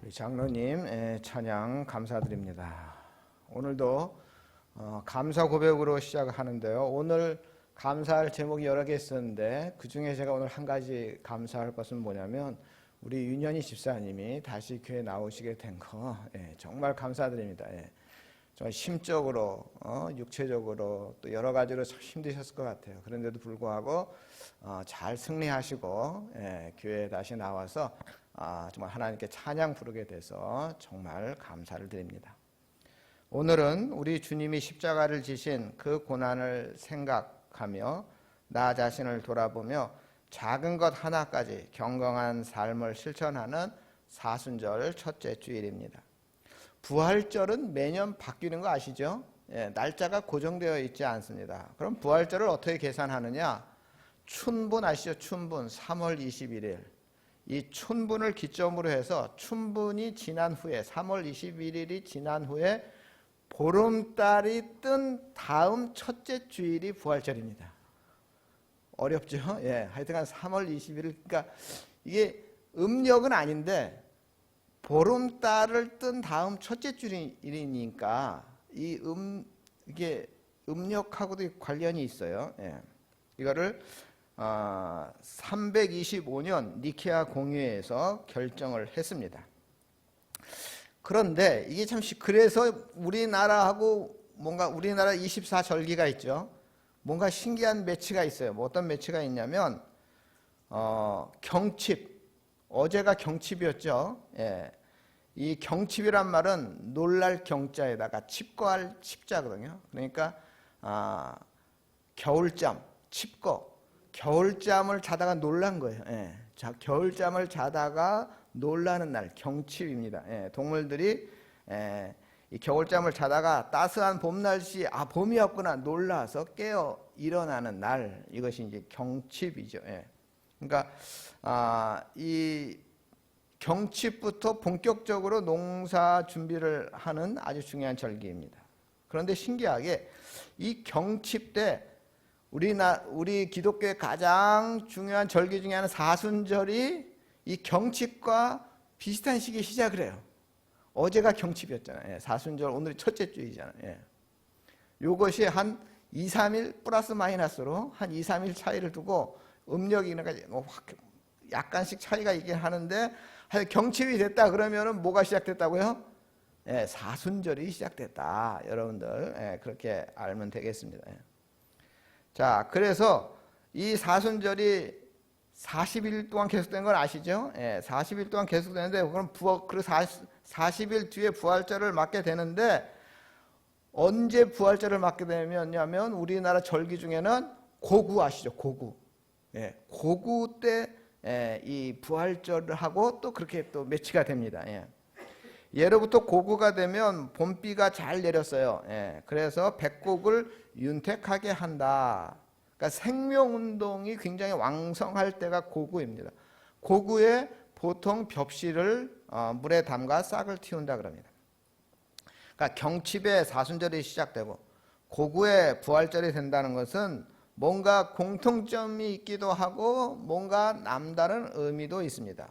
우리 장로님 찬양 감사드립니다. 오늘도 감사 고백으로 시작하는데요. 오늘 감사할 제목이 여러 개 있었는데 그 중에 제가 오늘 한 가지 감사할 것은 뭐냐면 우리 윤현희 집사님이 다시 교회 나오시게 된 거 정말 감사드립니다. 정말 심적으로 육체적으로 또 여러 가지로 참 힘드셨을 것 같아요. 그런데도 불구하고 잘 승리하시고 교회에 다시 나와서 정말 하나님께 찬양 부르게 돼서 정말 감사를 드립니다. 오늘은 우리 주님이 십자가를 지신 그 고난을 생각하며 나 자신을 돌아보며 작은 것 하나까지 경건한 삶을 실천하는 사순절 첫째 주일입니다. 부활절은 매년 바뀌는 거 아시죠? 날짜가 고정되어 있지 않습니다. 그럼 부활절을 어떻게 계산하느냐? 춘분 아시죠? 춘분 3월 21일. 이 춘분을 기점으로 해서 춘분이 지난 후에 3월 21일이 지난 후에 보름달이 뜬 다음 첫째 주일이 부활절입니다. 어렵죠? 하여튼간 3월 21일 그러니까 이게 음력은 아닌데 보름달을 뜬 다음 첫째 주일이니까 이게 음력하고도 관련이 있어요. 이거를 325년 니케아 공의회에서 결정을 했습니다. 그런데 이게 참 그래서 우리나라하고 뭔가 우리나라 24절기가 있죠. 뭔가 신기한 매치가 있어요. 뭐 어떤 매치가 있냐면 경칩. 어제가 경칩이었죠. 이 경칩이란 말은 놀랄 경자에다가 칩거할 칩자거든요. 그러니까 겨울잠, 칩거. 겨울잠을 자다가 놀란 거예요. 겨울잠을 자다가 놀라는 날, 경칩입니다. 동물들이 이 겨울잠을 자다가 따스한 봄 날씨, 봄이었구나 놀라서 깨어 일어나는 날, 이것이 이제 경칩이죠. 그러니까 이 경칩부터 본격적으로 농사 준비를 하는 아주 중요한 절기입니다. 그런데 신기하게 이 경칩 때 우리 기독교의 가장 중요한 절기 중에 하나는 사순절이 이 경칩과 비슷한 시기에 시작을 해요. 어제가 경칩이었잖아요. 사순절 오늘이 첫째 주이잖아요. 이것이 한 2, 3일 플러스 마이너스로 한 2, 3일 차이를 두고 음력이나 약간씩 차이가 있긴 하는데 경칩이 됐다 그러면은 뭐가 시작됐다고요? 사순절이 시작됐다. 여러분들 그렇게 알면 되겠습니다. 자, 그래서 이 사순절이 40일 동안 계속된 건 아시죠? 40일 동안 계속되는데 그럼 40일 뒤에 부활절을 맞게 되는데 언제 부활절을 맞게 되냐면 우리나라 절기 중에는 고구 아시죠? 고구. 고구 때 이 부활절을 하고 또 그렇게 또 매치가 됩니다. 예로부터 고구가 되면 봄비가 잘 내렸어요. 그래서 백곡을 윤택하게 한다. 그러니까 생명운동이 굉장히 왕성할 때가 고구입니다. 고구에 보통 벽실을 물에 담가 싹을 틔운다 그럽니다. 그러니까 경칩에 사순절이 시작되고 고구에 부활절이 된다는 것은 뭔가 공통점이 있기도 하고 뭔가 남다른 의미도 있습니다.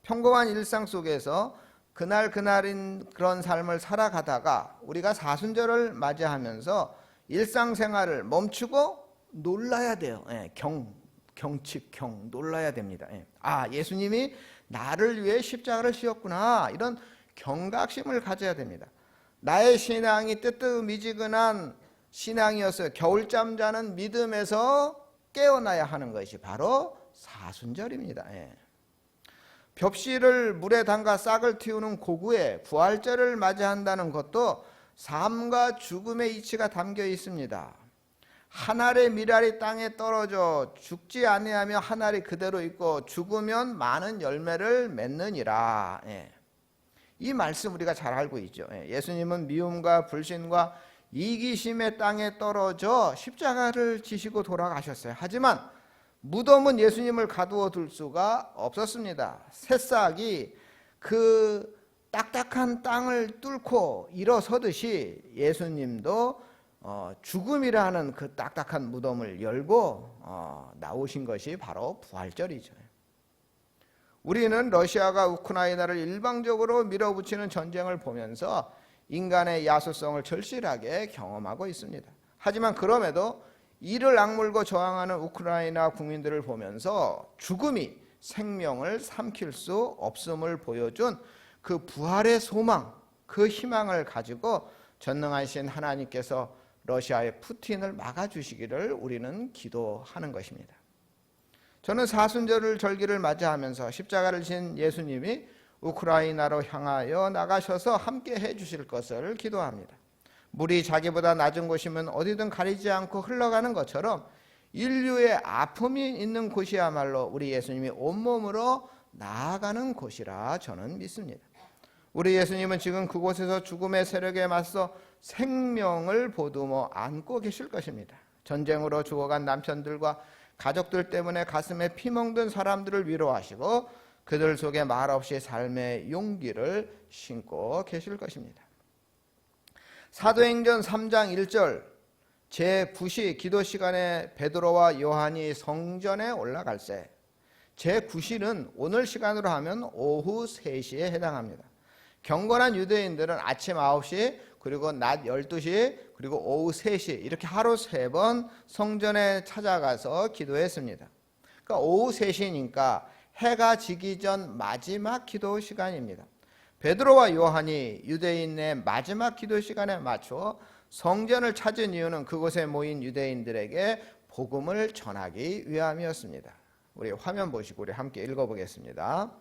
평범한 일상 속에서 그날인 그런 삶을 살아가다가 우리가 사순절을 맞이하면서 일상생활을 멈추고 놀라야 돼요. 경칩, 놀라야 됩니다. 예수님이 나를 위해 십자가를 지었구나. 이런 경각심을 가져야 됩니다. 나의 신앙이 뜨뜻미지근한 신앙이었어요. 겨울잠 자는 믿음에서 깨어나야 하는 것이 바로 사순절입니다. 벽실을 물에 담가 싹을 틔우는 고구에 부활절을 맞이한다는 것도 삶과 죽음의 이치가 담겨 있습니다. 한 알의 밀알이 땅에 떨어져 죽지 아니하며 한 알이 그대로 있고 죽으면 많은 열매를 맺느니라. 이 말씀 우리가 잘 알고 있죠. 예수님은 미움과 불신과 이기심의 땅에 떨어져 십자가를 지시고 돌아가셨어요. 하지만 무덤은 예수님을 가두어 둘 수가 없었습니다. 새싹이 그 딱딱한 땅을 뚫고 일어서듯이 예수님도 죽음이라는 그 딱딱한 무덤을 열고 나오신 것이 바로 부활절이죠. 우리는 러시아가 우크라이나를 일방적으로 밀어붙이는 전쟁을 보면서 인간의 야수성을 절실하게 경험하고 있습니다. 하지만 그럼에도 이를 악물고 저항하는 우크라이나 국민들을 보면서 죽음이 생명을 삼킬 수 없음을 보여준 그 부활의 소망, 그 희망을 가지고 전능하신 하나님께서 러시아의 푸틴을 막아주시기를 우리는 기도하는 것입니다. 저는 사순절 절기를 맞이하면서 십자가를 진 예수님이 우크라이나로 향하여 나가셔서 함께 해주실 것을 기도합니다. 물이 자기보다 낮은 곳이면 어디든 가리지 않고 흘러가는 것처럼 인류의 아픔이 있는 곳이야말로 우리 예수님이 온몸으로 나아가는 곳이라 저는 믿습니다. 우리 예수님은 지금 그곳에서 죽음의 세력에 맞서 생명을 보듬어 안고 계실 것입니다. 전쟁으로 죽어간 남편들과 가족들 때문에 가슴에 피 멍든 사람들을 위로하시고 그들 속에 말없이 삶의 용기를 심고 계실 것입니다. 사도행전 3장 1절 제9시 기도 시간에 베드로와 요한이 성전에 올라갈새, 제9시는 오늘 시간으로 하면 오후 3시에 해당합니다. 경건한 유대인들은 아침 9시 그리고 낮 12시 그리고 오후 3시 이렇게 하루 3번 성전에 찾아가서 기도했습니다. 그러니까 오후 3시니까 해가 지기 전 마지막 기도 시간입니다. 베드로와 요한이 유대인의 마지막 기도 시간에 맞춰 성전을 찾은 이유는 그곳에 모인 유대인들에게 복음을 전하기 위함이었습니다. 우리 화면 보시고 우리 함께 읽어보겠습니다.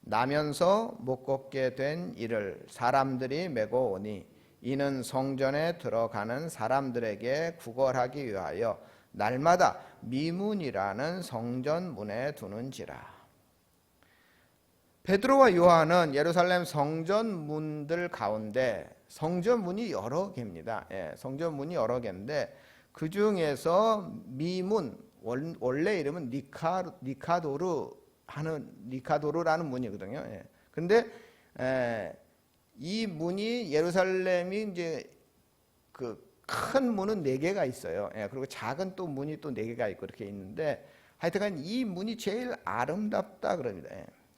나면서 못 걷게 된 이를 사람들이 메고 오니 이는 성전에 들어가는 사람들에게 구걸하기 위하여 날마다 미문이라는 성전 문에 두는지라. 베드로와 요한은 예루살렘 성전 문들 가운데 성전 문이 여러 개입니다. 성전 문이 여러 개인데 그 중에서 미문, 원래 이름은 니카도르라는 문이거든요. 근데 이 문이 예루살렘이 이제 그 큰 문은 4개가 있어요. 그리고 작은 또 문이 또 4개가 있고 이렇게 있는데 하여튼간 이 문이 제일 아름답다 그럽니다.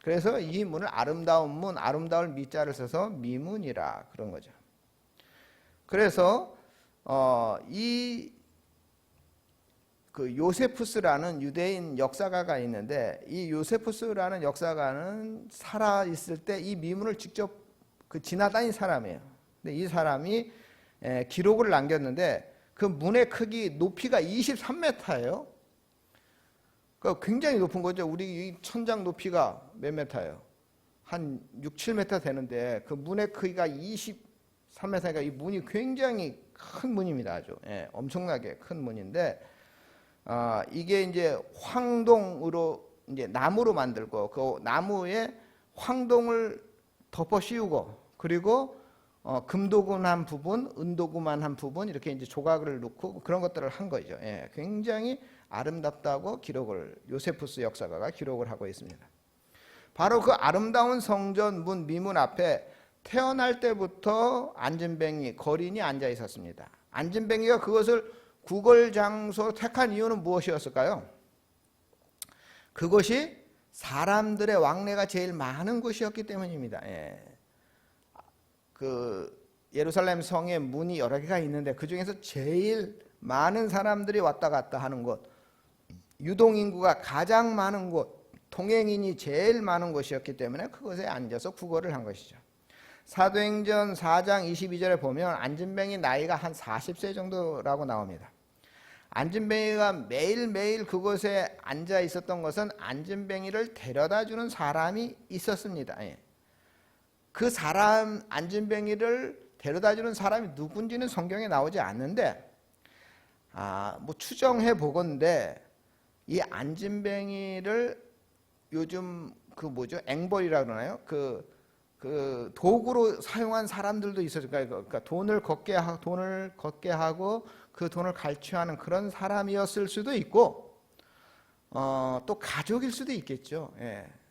그래서 이 문을 아름다운 문, 아름다울 미자를 써서 미문이라 그런 거죠. 그래서 그 요세푸스라는 유대인 역사가가 있는데 이 요세푸스라는 역사가는 살아 있을 때 이 미문을 직접 지나다닌 사람이에요. 근데 이 사람이 기록을 남겼는데 그 문의 크기 높이가 23m예요. 그러니까 굉장히 높은 거죠. 우리 이 천장 높이가 몇 메타예요? 한 6, 7m 되는데 그 문의 크기가 23m니까 이 문이 굉장히 큰 문입니다. 아주 엄청나게 큰 문인데 이게 이제 황동으로 이제 나무로 만들고 그 나무에 황동을 덮어 씌우고 그리고 금도금 한 부분, 은도금만 한 부분 이렇게 이제 조각을 넣고 그런 것들을 한 거죠. 굉장히 아름답다고 기록을 요세푸스 역사가가 기록을 하고 있습니다. 바로 그 아름다운 성전 문 미문 앞에 태어날 때부터 안진뱅이 거린이 앉아 있었습니다. 안진뱅이가 그것을 구걸 장소로 택한 이유는 무엇이었을까요? 그것이 사람들의 왕래가 제일 많은 곳이었기 때문입니다. 그 예루살렘 성의 문이 여러 개가 있는데 그 중에서 제일 많은 사람들이 왔다 갔다 하는 곳, 유동인구가 가장 많은 곳, 통행인이 제일 많은 곳이었기 때문에 그것에 앉아서 구걸을 한 것이죠. 사도행전 4장 22절에 보면 안진뱅이 나이가 한 40세 정도라고 나옵니다. 안진뱅이가 매일매일 그곳에 앉아 있었던 것은 안진뱅이를 데려다 주는 사람이 있었습니다. 그 사람, 안진뱅이를 데려다 주는 사람이 누군지는 성경에 나오지 않는데 뭐 추정해 보건대 이 안진뱅이를 요즘 그 뭐죠? 앵벌이라 그러나요? 그 도구로 사용한 사람들도 있었어요. 그러니까 돈을 걷게 하고 그 돈을 갈취하는 그런 사람이었을 수도 있고 또 가족일 수도 있겠죠.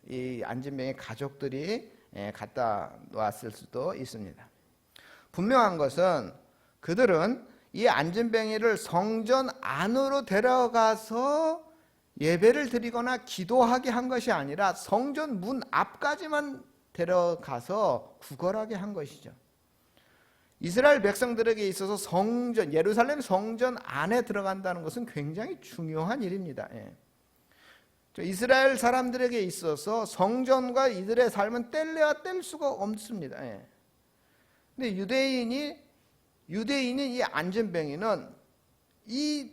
이 안진뱅이 가족들이 갔다 왔을 수도 있습니다. 분명한 것은 그들은 이 안진뱅이를 성전 안으로 데려가서 예배를 드리거나 기도하게 한 것이 아니라 성전 문 앞까지만 데려가서 구걸하게 한 것이죠. 이스라엘 백성들에게 있어서 성전, 예루살렘 성전 안에 들어간다는 것은 굉장히 중요한 일입니다. 이스라엘 사람들에게 있어서 성전과 이들의 삶은 뗄래야 뗄 수가 없습니다. 근데 유대인인 이 안전뱅이는 이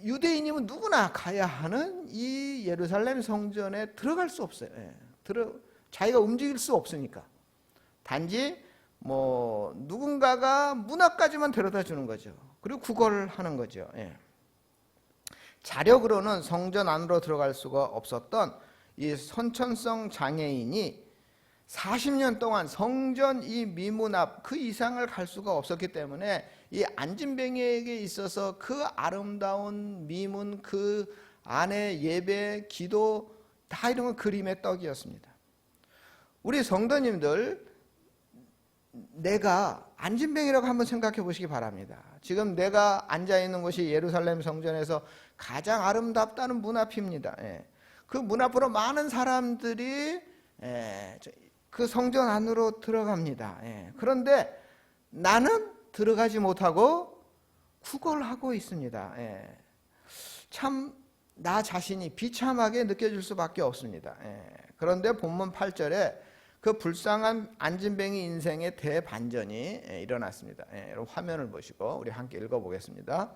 유대인이면 누구나 가야 하는 이 예루살렘 성전에 들어갈 수 없어요. 자기가 움직일 수 없으니까. 단지 누군가가 문 앞까지만 데려다 주는 거죠. 그리고 구걸을 하는 거죠. 자력으로는 성전 안으로 들어갈 수가 없었던 이 선천성 장애인이 40년 동안 성전 이 미문 앞 그 이상을 갈 수가 없었기 때문에 이 안진뱅이에게 있어서 그 아름다운 미문 그 안에 예배, 기도 다 이런 건 그림의 떡이었습니다. 우리 성도님들, 내가 안진뱅이라고 한번 생각해 보시기 바랍니다. 지금 내가 앉아 있는 곳이 예루살렘 성전에서 가장 아름답다는 문 앞입니다. 그 문 앞으로 많은 사람들이 그 성전 안으로 들어갑니다. 그런데 나는 들어가지 못하고 구걸하고 있습니다. 참 나 자신이 비참하게 느껴질 수밖에 없습니다. 그런데 본문 8절에 그 불쌍한 안진뱅이 인생의 대반전이 일어났습니다. 화면을 보시고 우리 함께 읽어보겠습니다.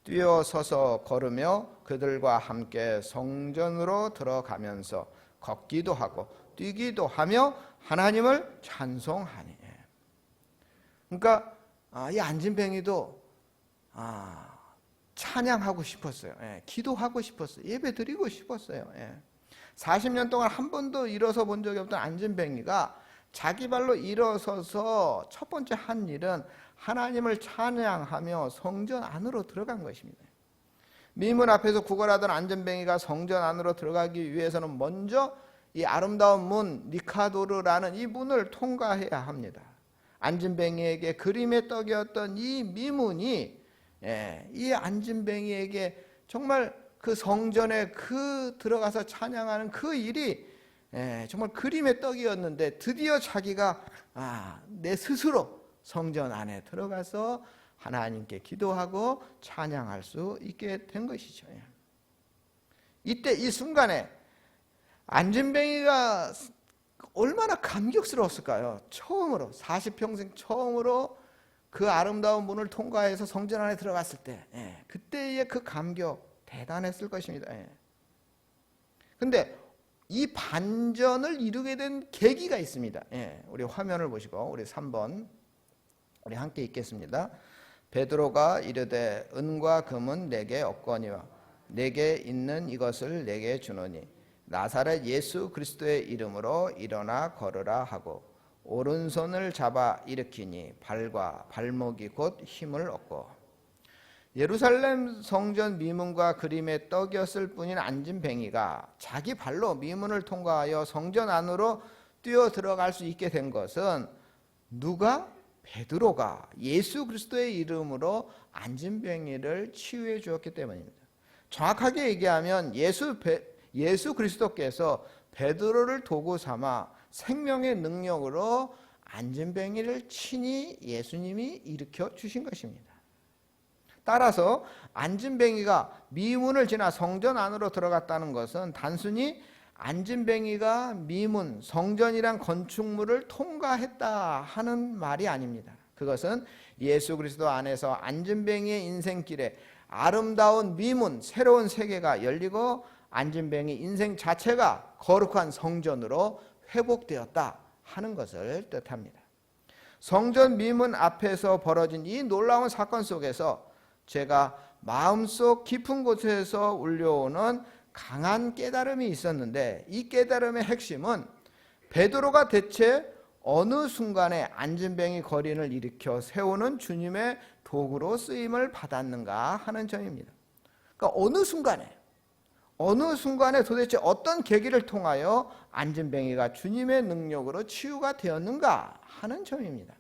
뛰어서서 걸으며 그들과 함께 성전으로 들어가면서 걷기도 하고 뛰기도 하며 하나님을 찬송하니. 그러니까 이 안진뱅이도 찬양하고 싶었어요. 기도하고 싶었어요. 예배 드리고 싶었어요. 40년 동안 한 번도 일어서 본 적이 없던 안진뱅이가 자기 발로 일어서서 첫 번째 한 일은 하나님을 찬양하며 성전 안으로 들어간 것입니다. 미문 앞에서 구걸하던 안진뱅이가 성전 안으로 들어가기 위해서는 먼저 이 아름다운 문 니카도르라는 이 문을 통과해야 합니다. 안진뱅이에게 그림의 떡이었던 이 미문이 이 안진뱅이에게 정말 그 성전에 그 들어가서 찬양하는 그 일이 정말 그림의 떡이었는데 드디어 자기가 내 스스로 성전 안에 들어가서 하나님께 기도하고 찬양할 수 있게 된 것이죠. 이때 이 순간에 안진뱅이가 얼마나 감격스러웠을까요? 처음으로 40평생 처음으로 그 아름다운 문을 통과해서 성전 안에 들어갔을 때 그때의 그 감격 대단했을 것입니다. 그런데 이 반전을 이루게 된 계기가 있습니다. 우리 화면을 보시고 우리 3번 우리 함께 읽겠습니다. 베드로가 이르되 은과 금은 내게 없거니와 내게 있는 이것을 내게 주노니 나사렛 예수 그리스도의 이름으로 일어나 걸으라 하고 오른손을 잡아 일으키니 발과 발목이 곧 힘을 얻고. 예루살렘 성전 미문과 그림의 떡이었을 뿐인 안진뱅이가 자기 발로 미문을 통과하여 성전 안으로 뛰어 들어갈 수 있게 된 것은 누가? 베드로가 예수 그리스도의 이름으로 안진뱅이를 치유해 주었기 때문입니다. 정확하게 얘기하면 예수 그리스도께서 베드로를 도구 삼아 생명의 능력으로 안진뱅이를 친히 예수님이 일으켜 주신 것입니다. 따라서 안진뱅이가 미문을 지나 성전 안으로 들어갔다는 것은 단순히 안진뱅이가 미문, 성전이란 건축물을 통과했다 하는 말이 아닙니다. 그것은 예수 그리스도 안에서 안진뱅이의 인생길에 아름다운 미문, 새로운 세계가 열리고 안진뱅이 인생 자체가 거룩한 성전으로 회복되었다 하는 것을 뜻합니다. 성전 미문 앞에서 벌어진 이 놀라운 사건 속에서 제가 마음속 깊은 곳에서 울려오는 강한 깨달음이 있었는데 이 깨달음의 핵심은 베드로가 대체 어느 순간에 안진뱅이 거린을 일으켜 세우는 주님의 도구로 쓰임을 받았는가 하는 점입니다. 그러니까 어느 순간에 도대체 어떤 계기를 통하여 안진뱅이가 주님의 능력으로 치유가 되었는가 하는 점입니다.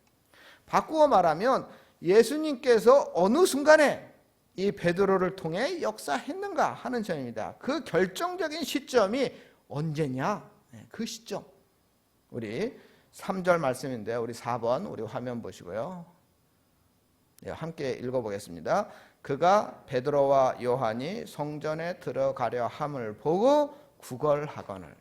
바꾸어 말하면 예수님께서 어느 순간에 이 베드로를 통해 역사했는가 하는 점입니다. 그 결정적인 시점이 언제냐? 그 시점. 우리 3절 말씀인데요. 우리 4번 우리 화면 보시고요. 함께 읽어보겠습니다. 그가 베드로와 요한이 성전에 들어가려 함을 보고 구걸하거늘.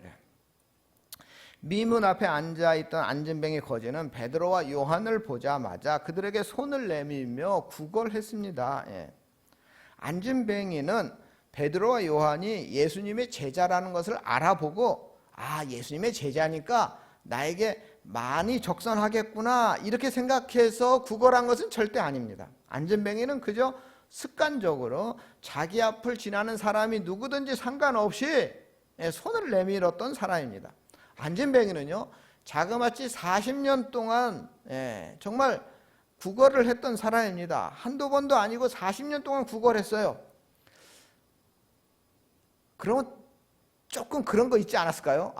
미문 앞에 앉아있던 안진뱅이 거지는 베드로와 요한을 보자마자 그들에게 손을 내밀며 구걸했습니다. 안진뱅이는 베드로와 요한이 예수님의 제자라는 것을 알아보고 예수님의 제자니까 나에게 많이 적선하겠구나 이렇게 생각해서 구걸한 것은 절대 아닙니다. 안진뱅이는 그저 습관적으로 자기 앞을 지나는 사람이 누구든지 상관없이 손을 내밀었던 사람입니다. 안진뱅이는요, 자그마치 40년 동안 정말 구걸을 했던 사람입니다. 한두 번도 아니고 40년 동안 구걸했어요. 그러면 조금 그런 거 있지 않았을까요?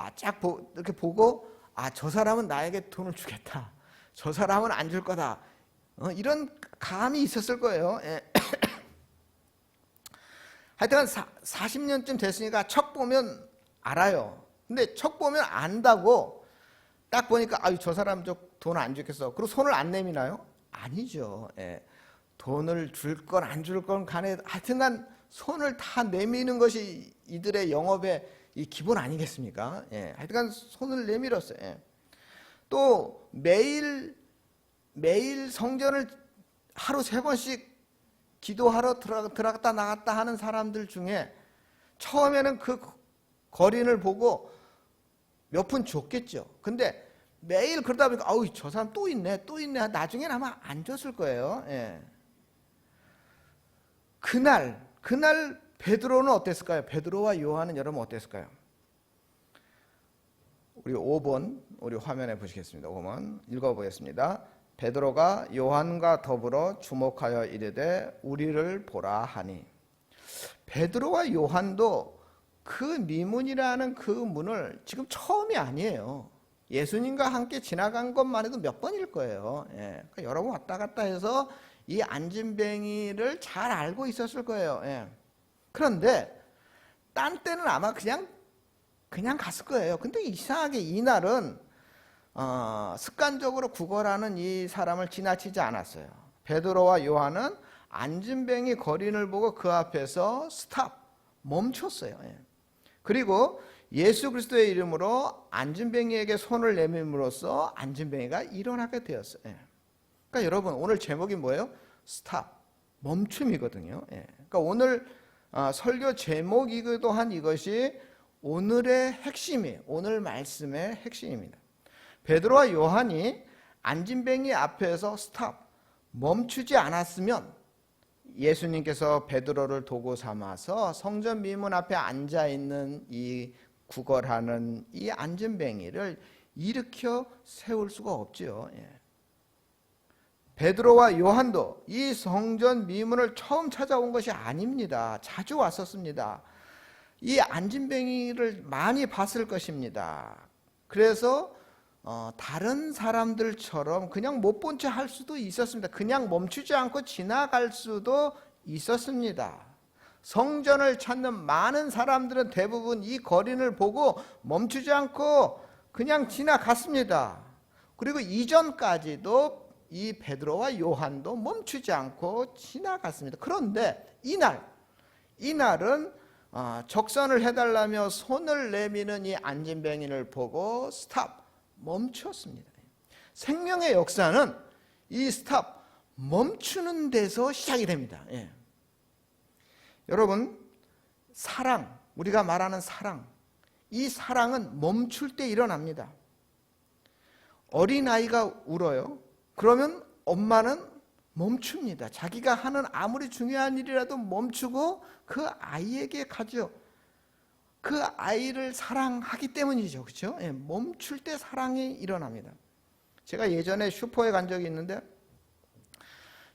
이렇게 보고 저 사람은 나에게 돈을 주겠다. 저 사람은 안 줄 거다. 이런 감이 있었을 거예요. 하여튼 40년쯤 됐으니까 척 보면 알아요. 근데 척 보면 안다고 딱 보니까 저 사람 돈 안 주겠어. 그리고 손을 안 내미나요? 아니죠. 돈을 줄 건 안 줄 건 간에 하여튼간 손을 다 내미는 것이 이들의 영업의 이 기본 아니겠습니까? 하여튼간 손을 내밀었어요. 또 매일 성전을 하루 3번씩 기도하러 들어갔다 나갔다 하는 사람들 중에 처음에는 그 거린을 보고 몇 푼 줬겠죠. 근데 매일 그러다 보니까 저 사람 또 있네. 나중에는 아마 안 줬을 거예요. 그날 베드로는 어땠을까요? 베드로와 요한은 여러분 어땠을까요? 우리 5번 우리 화면에 보시겠습니다. 5번 읽어보겠습니다. 베드로가 요한과 더불어 주목하여 이르되 우리를 보라 하니. 베드로와 요한도 그 미문이라는 그 문을 지금 처음이 아니에요. 예수님과 함께 지나간 것만 해도 몇 번일 거예요. 그러니까 여러 번 왔다 갔다 해서 이 안진뱅이를 잘 알고 있었을 거예요. 그런데 딴 때는 아마 그냥 갔을 거예요. 근데 이상하게 이날은 습관적으로 구걸하는 이 사람을 지나치지 않았어요. 베드로와 요한은 안진뱅이 거린을 보고 그 앞에서 멈췄어요. 그리고 예수 그리스도의 이름으로 안진뱅이에게 손을 내밀므로써 안진뱅이가 일어나게 되었어요. 그러니까 여러분 오늘 제목이 뭐예요? 멈춤이거든요. 그러니까 오늘 설교 제목이기도 한 이것이 오늘의 핵심이에요. 오늘 말씀의 핵심입니다. 베드로와 요한이 안진뱅이 앞에서 멈추지 않았으면 예수님께서 베드로를 도구 삼아서 성전 미문 앞에 앉아있는 이 구걸하는 이 안진뱅이를 일으켜 세울 수가 없죠. 베드로와 요한도 이 성전 미문을 처음 찾아온 것이 아닙니다. 자주 왔었습니다. 이 안진뱅이를 많이 봤을 것입니다. 그래서 다른 사람들처럼 그냥 못 본 채 할 수도 있었습니다. 그냥 멈추지 않고 지나갈 수도 있었습니다. 성전을 찾는 많은 사람들은 대부분 이 거린을 보고 멈추지 않고 그냥 지나갔습니다. 그리고 이전까지도 이 베드로와 요한도 멈추지 않고 지나갔습니다. 그런데 이날은 적선을 해달라며 손을 내미는 이 안진뱅이를 보고 멈췄습니다. 생명의 역사는 이 멈추는 데서 시작이 됩니다. 여러분, 사랑, 우리가 말하는 사랑, 이 사랑은 멈출 때 일어납니다. 어린아이가 울어요. 그러면 엄마는 멈춥니다. 자기가 하는 아무리 중요한 일이라도 멈추고 그 아이에게 가죠. 그 아이를 사랑하기 때문이죠. 그렇죠? 멈출 때 사랑이 일어납니다. 제가 예전에 슈퍼에 간 적이 있는데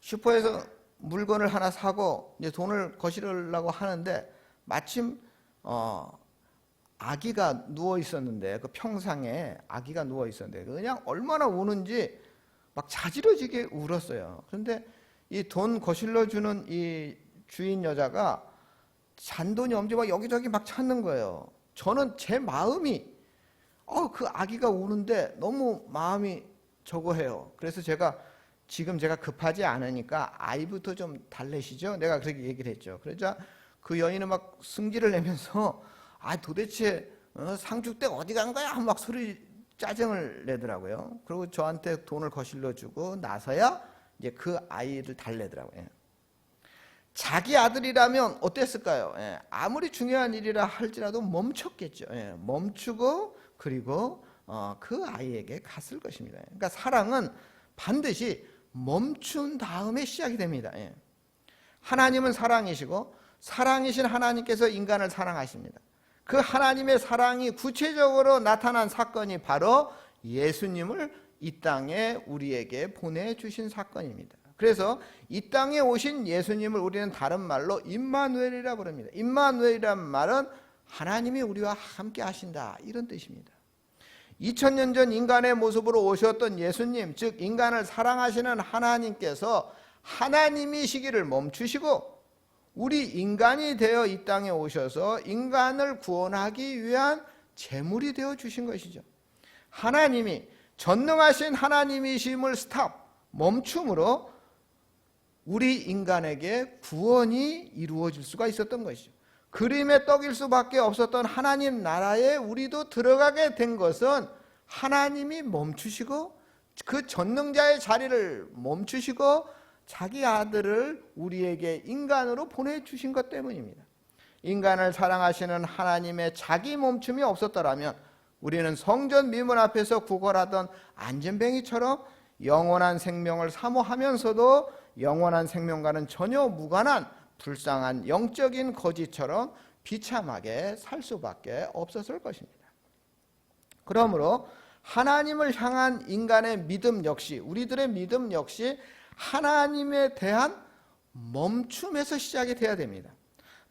슈퍼에서 물건을 하나 사고 이제 돈을 거시려고 하는데 마침 아기가 누워 있었는데 그 평상에 아기가 누워 있었는데 그냥 얼마나 우는지 막 자지러지게 울었어요. 그런데 이 돈 거실러 주는 이 주인 여자가 잔돈이 없는지 막 여기저기 막 찾는 거예요. 저는 제 마음이 그 아기가 우는데 너무 마음이 저거 해요. 그래서 지금 제가 급하지 않으니까 아이부터 좀 달래시죠. 내가 그렇게 얘기를 했죠. 그러자 그 여인은 막 승질을 내면서 도대체 상주댁 어디 간 거야? 막 짜증을 내더라고요. 그리고 저한테 돈을 거실러 주고 나서야 이제 그 아이를 달래더라고요. 자기 아들이라면 어땠을까요? 아무리 중요한 일이라 할지라도 멈췄겠죠. 멈추고 그리고 그 아이에게 갔을 것입니다. 그러니까 사랑은 반드시 멈춘 다음에 시작이 됩니다. 하나님은 사랑이시고 사랑이신 하나님께서 인간을 사랑하십니다. 그 하나님의 사랑이 구체적으로 나타난 사건이 바로 예수님을 이 땅에 우리에게 보내주신 사건입니다. 그래서 이 땅에 오신 예수님을 우리는 다른 말로 임마누엘이라 부릅니다. 임마누엘이란 말은 하나님이 우리와 함께 하신다, 이런 뜻입니다. 2000년 전 인간의 모습으로 오셨던 예수님, 즉 인간을 사랑하시는 하나님께서 하나님이 시기를 멈추시고 우리 인간이 되어 이 땅에 오셔서 인간을 구원하기 위한 제물이 되어 주신 것이죠. 하나님이 전능하신 하나님이심을 멈춤으로 우리 인간에게 구원이 이루어질 수가 있었던 것이죠. 그림의 떡일 수밖에 없었던 하나님 나라에 우리도 들어가게 된 것은 하나님이 멈추시고 그 전능자의 자리를 멈추시고 자기 아들을 우리에게 인간으로 보내주신 것 때문입니다. 인간을 사랑하시는 하나님의 자기 멈춤이 없었더라면 우리는 성전 미문 앞에서 구걸하던 안전뱅이처럼 영원한 생명을 사모하면서도 영원한 생명과는 전혀 무관한 불쌍한 영적인 거지처럼 비참하게 살 수밖에 없었을 것입니다. 그러므로 하나님을 향한 인간의 믿음 역시, 우리들의 믿음 역시 하나님에 대한 멈춤에서 시작이 돼야 됩니다.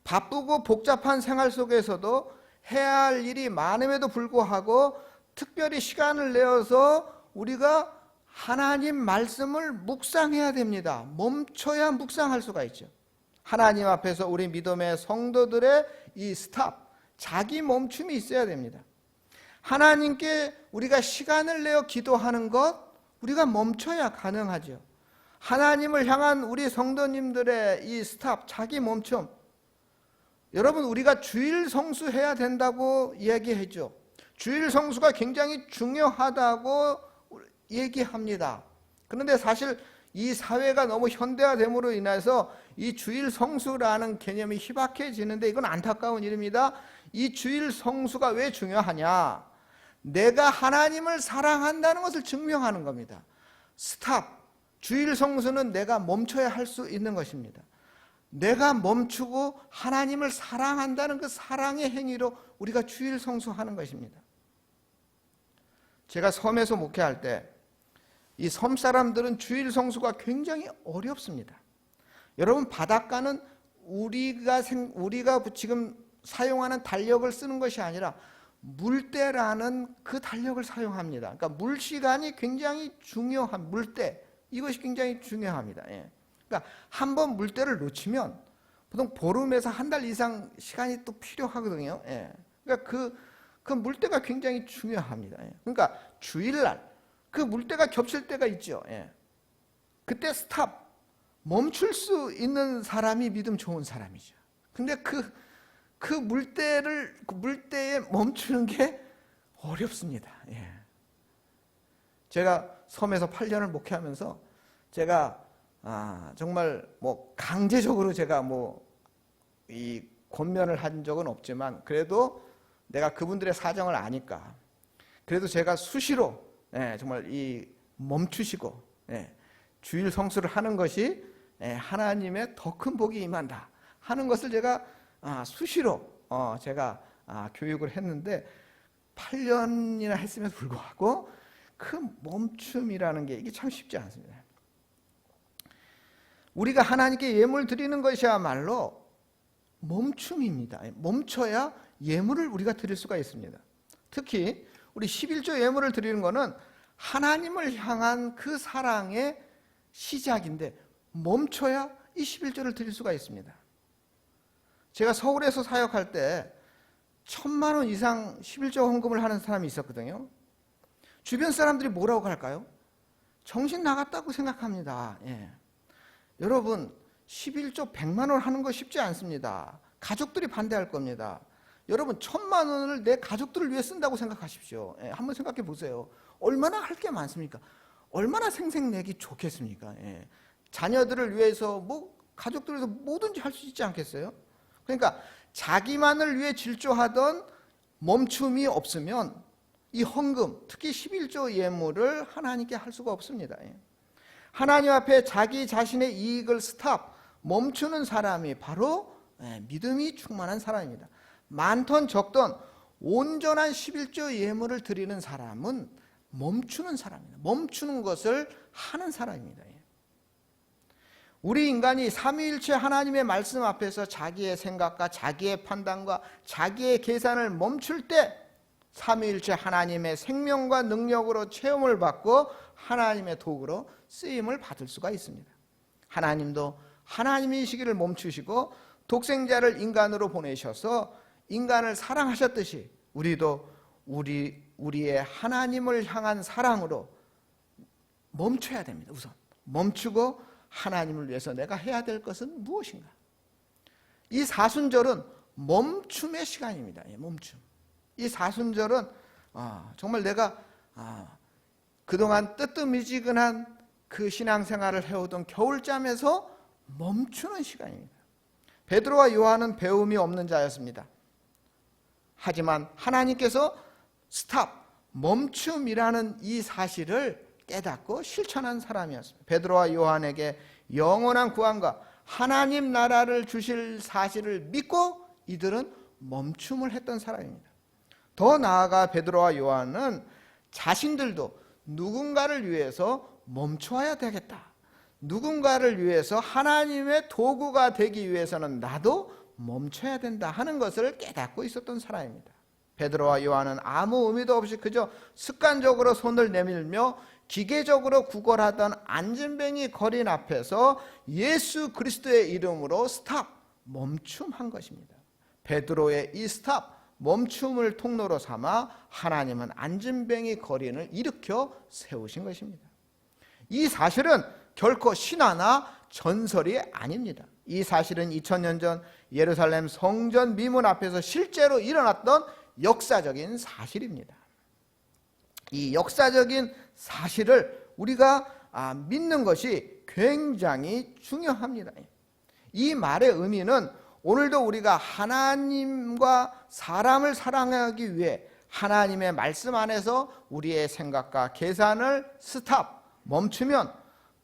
바쁘고 복잡한 생활 속에서도 해야 할 일이 많음에도 불구하고 특별히 시간을 내어서 우리가 하나님 말씀을 묵상해야 됩니다. 멈춰야 묵상할 수가 있죠. 하나님 앞에서 우리 믿음의 성도들의 이 자기 멈춤이 있어야 됩니다. 하나님께 우리가 시간을 내어 기도하는 것, 우리가 멈춰야 가능하죠. 하나님을 향한 우리 성도님들의 이 자기 멈춤. 여러분, 우리가 주일 성수해야 된다고 얘기했죠. 주일 성수가 굉장히 중요하다고 얘기합니다. 그런데 사실 이 사회가 너무 현대화됨으로 인해서 이 주일 성수라는 개념이 희박해지는데 이건 안타까운 일입니다. 이 주일 성수가 왜 중요하냐? 내가 하나님을 사랑한다는 것을 증명하는 겁니다. 주일 성수는 내가 멈춰야 할 수 있는 것입니다. 내가 멈추고 하나님을 사랑한다는 그 사랑의 행위로 우리가 주일 성수하는 것입니다. 제가 섬에서 목회할 때 이 섬 사람들은 주일 성수가 굉장히 어렵습니다. 여러분, 바닷가는 우리가 지금 사용하는 달력을 쓰는 것이 아니라 물때라는 그 달력을 사용합니다. 그러니까 물 시간이 굉장히 중요한 물때, 이것이 굉장히 중요합니다. 그러니까 한번 물때를 놓치면 보통 보름에서 한 달 이상 시간이 또 필요하거든요. 그러니까 그 물때가 굉장히 중요합니다. 그러니까 주일날 그 물때가 겹칠 때가 있죠. 그때 멈출 수 있는 사람이 믿음 좋은 사람이죠. 근데 그 물때에 멈추는 게 어렵습니다. 제가 섬에서 8년을 목회하면서 제가 정말 강제적으로 제가 이 권면을 한 적은 없지만 그래도 내가 그분들의 사정을 아니까 그래도 제가 수시로 정말 이 멈추시고 주일 성수를 하는 것이 하나님의 더 큰 복이 임한다 하는 것을 제가 수시로 제가 교육을 했는데 8년이나 했음에도 불구하고 그 멈춤이라는 게 이게 참 쉽지 않습니다. 우리가 하나님께 예물 드리는 것이야말로 멈춤입니다. 멈춰야 예물을 우리가 드릴 수가 있습니다. 특히 우리 11조 예물을 드리는 것은 하나님을 향한 그 사랑의 시작인데 멈춰야 이 11조를 드릴 수가 있습니다. 제가 서울에서 사역할 때 1,000만 원 이상 11조 헌금을 하는 사람이 있었거든요. 주변 사람들이 뭐라고 할까요? 정신 나갔다고 생각합니다. 예. 여러분 11조 100만 원 하는 거 쉽지 않습니다. 가족들이 반대할 겁니다. 여러분 1,000만 원을 내 가족들을 위해 쓴다고 생각하십시오. 예, 한번 생각해 보세요. 얼마나 할 게 많습니까? 얼마나 생색내기 좋겠습니까? 예. 자녀들을 위해서 가족들을 위해서 뭐든지 할 수 있지 않겠어요? 그러니까 자기만을 위해 질주하던 멈춤이 없으면 이 헌금, 특히 11조 예물을 하나님께 할 수가 없습니다. 예. 하나님 앞에 자기 자신의 이익을 스탑, 멈추는 사람이 바로 믿음이 충만한 사람입니다. 많던 적던 온전한 11조 예물을 드리는 사람은 멈추는 사람입니다. 멈추는 것을 하는 사람입니다. 우리 인간이 삼위일체 하나님의 말씀 앞에서 자기의 생각과 자기의 판단과 자기의 계산을 멈출 때 삼위일체 하나님의 생명과 능력으로 체험을 받고 하나님의 도구로 쓰임을 받을 수가 있습니다. 하나님도 하나님의 시기를 멈추시고 독생자를 인간으로 보내셔서 인간을 사랑하셨듯이 우리도 우리의 하나님을 향한 사랑으로 멈춰야 됩니다. 우선 멈추고 하나님을 위해서 내가 해야 될 것은 무엇인가? 이 사순절은 멈춤의 시간입니다. 멈춤. 이 사순절은 정말 내가 그동안 뜨뜻미지근한 그 신앙생활을 해오던 겨울잠에서 멈추는 시간입니다. 베드로와 요한은 배움이 없는 자였습니다. 하지만 하나님께서 스탑, 멈춤이라는 이 사실을 깨닫고 실천한 사람이었습니다. 베드로와 요한에게 영원한 구원과 하나님 나라를 주실 사실을 믿고 이들은 멈춤을 했던 사람입니다. 더 나아가 베드로와 요한은 자신들도 누군가를 위해서 멈춰야 되겠다. 누군가를 위해서 하나님의 도구가 되기 위해서는 나도 멈춰야 된다 하는 것을 깨닫고 있었던 사람입니다. 베드로와 요한은 아무 의미도 없이 그저 습관적으로 손을 내밀며 기계적으로 구걸하던 안진뱅이 거린 앞에서 예수 그리스도의 이름으로 스탑, 멈춤한 것입니다. 베드로의 이 스탑, 멈춤을 통로로 삼아 하나님은 안진뱅이 거린을 일으켜 세우신 것입니다. 이 사실은 결코 신화나 전설이 아닙니다. 이 사실은 2000년 전 예루살렘 성전 미문 앞에서 실제로 일어났던 역사적인 사실입니다. 이 역사적인 사실을 우리가 믿는 것이 굉장히 중요합니다. 이 말의 의미는 오늘도 우리가 하나님과 사람을 사랑하기 위해 하나님의 말씀 안에서 우리의 생각과 계산을 스탑, 멈추면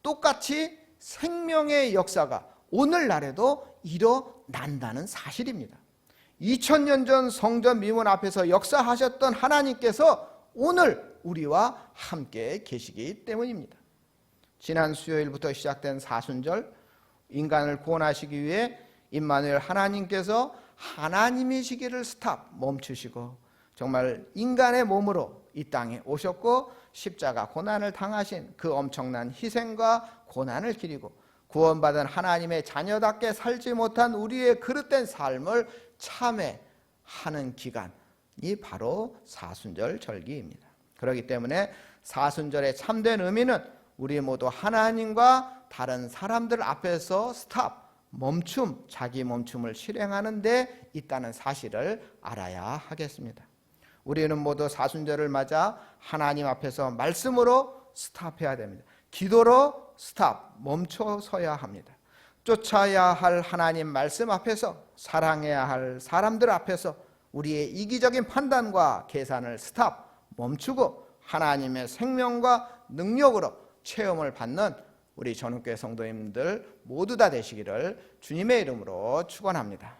똑같이 생명의 역사가 오늘날에도 일어난다는 사실입니다. 2000년 전 성전 미문 앞에서 역사하셨던 하나님께서 오늘 우리와 함께 계시기 때문입니다. 지난 수요일부터 시작된 사순절, 인간을 구원하시기 위해 임마누엘 하나님께서 하나님이시기를 스탑, 멈추시고 정말 인간의 몸으로 이 땅에 오셨고 십자가 고난을 당하신 그 엄청난 희생과 고난을 기리고 구원받은 하나님의 자녀답게 살지 못한 우리의 그릇된 삶을 참회하는 기간이 바로 사순절 절기입니다. 그렇기 때문에 사순절의 참된 의미는 우리 모두 하나님과 다른 사람들 앞에서 스탑, 멈춤, 자기 멈춤을 실행하는 데 있다는 사실을 알아야 하겠습니다. 우리는 모두 사순절을 맞아 하나님 앞에서 말씀으로 스탑해야 됩니다. 기도로 스탑, 멈춰서야 합니다. 쫓아야 할 하나님 말씀 앞에서, 사랑해야 할 사람들 앞에서 우리의 이기적인 판단과 계산을 스탑, 멈추고 하나님의 생명과 능력으로 체험을 받는 우리 전원교회 성도님들 모두 다 되시기를 주님의 이름으로 축원합니다.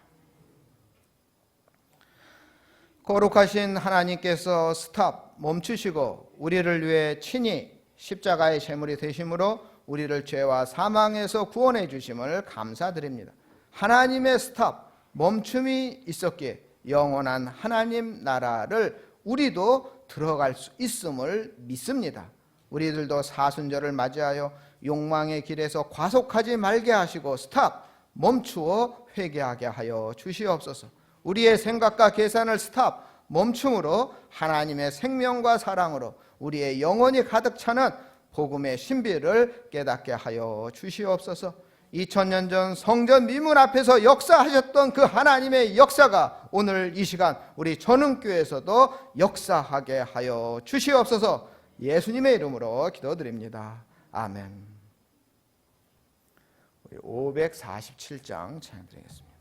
거룩하신 하나님께서 스탑, 멈추시고 우리를 위해 친히 십자가의 제물이 되심으로 우리를 죄와 사망에서 구원해 주심을 감사드립니다. 하나님의 스탑, 멈춤이 있었기에 영원한 하나님 나라를 우리도 들어갈 수 있음을 믿습니다. 우리들도 사순절을 맞이하여 욕망의 길에서 과속하지 말게 하시고 스탑, 멈추어 회개하게 하여 주시옵소서. 우리의 생각과 계산을 스탑, 멈춤으로 하나님의 생명과 사랑으로 우리의 영혼이 가득 차는 복음의 신비를 깨닫게 하여 주시옵소서. 2000년 전 성전 미문 앞에서 역사하셨던 그 하나님의 역사가 오늘 이 시간 우리 전흥교회에서도 역사하게 하여 주시옵소서. 예수님의 이름으로 기도드립니다. 아멘. 우리 547장 찬양드리겠습니다.